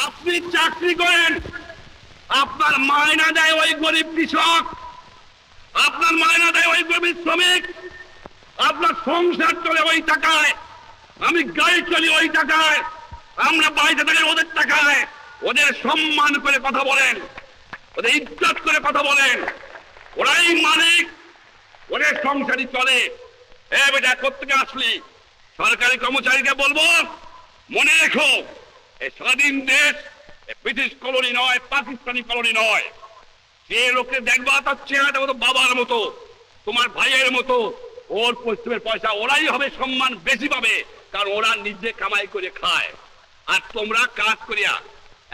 আপনি চাকরি করেন, আপনার মায়না দেয় ওই গরিব কৃষক, আপনার মায়না দেয় ওই গরিব শ্রমিক, আপনার সংসার চলে ওই টাকায়, আমি গাড়ি চলি ওই টাকায়, আমরা বাড়িতে থাকি ওদের টাকায়। ওদের সম্মান করে কথা বলেন, ওদের ইজ্জত করে কথা বলেন, ওরাই মালিক, ওদের সংসারই চলে। এ বেটা কোত্থেকে আসলি? সরকারি কর্মচারীকে বলবো মনে রেখো, এই স্বাধীন দেশ ব্রিটিশ কলোনি নয়, পাকিস্তানি কলোনি নয়। যে লোককে দেখবা তার চেহারাটা মতো বাবার মতো, তোমার ভাইয়ের মতো, ওর পশ্চিমের পয়সা ওরাই হবে সম্মান বেশি পাবে, কারণ ওরা নিজে কামাই করে খায় আর তোমরা কাজ করিয়া।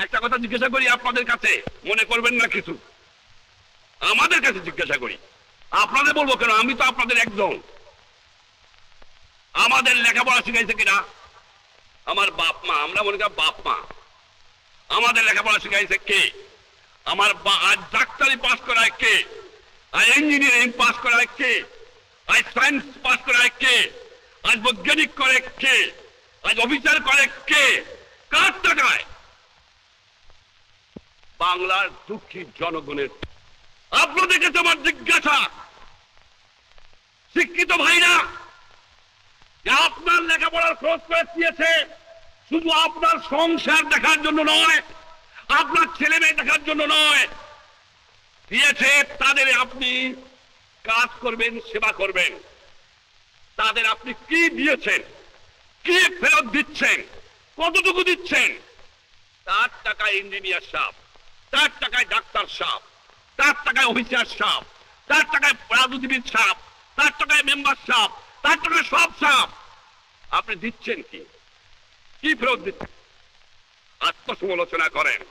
একটা কথা জিজ্ঞাসা করি আপনাদের কাছে, মনে করবেন না কিছু, আমাদের কাছে জিজ্ঞাসা করি, আপনাদের বলবো কেন, আমি তো আপনাদের একজন। আমাদের লেখাপড়া শিখাইছে কিনা? আমার বাপ মা, আমরা মনে করি বাপ মা। আমাদের লেখাপড়া শিখাইছে কে? আমার আজ ডাক্তারি পাস করায় কে? আজ ইঞ্জিনিয়ারিং পাস করায় কে? আজ সায়েন্স পাস করায় কে? আজ বৈজ্ঞানিক করে কে? আজ অফিসার করে কে? কার টাকায়? বাংলার দুঃখী জনগণের। আপনাদের কাছে আমার জিজ্ঞাসা, শিক্ষিত ভাইরা, যে আপনার লেখাপড়ার খরচ করে দিয়েছে শুধু আপনার সংসার দেখার জন্য নয়, আপনার ছেলে মেয়ে দেখার জন্য নয়, দিয়েছে তাদের আপনি কাজ করবেন, সেবা করবেন। তাদের আপনি কি দিয়েছেন, কি ফেরত দিচ্ছেন, কতটুকু দিচ্ছেন? তার টাকায় ইঞ্জিনিয়ার সাহেব, তার টাকায় ডাক্তার সাহেব, তার টাকায় অফিসার সাহেব, তার টাকায় রাজনীতিবিদ সাহেব, তার টাকায় মেম্বার সাহেব, তার টাকায় সব সাহেব। আপনি দিচ্ছেন কি? কি ফেরত দিচ্ছেন? আত্মসমালোচনা করেন।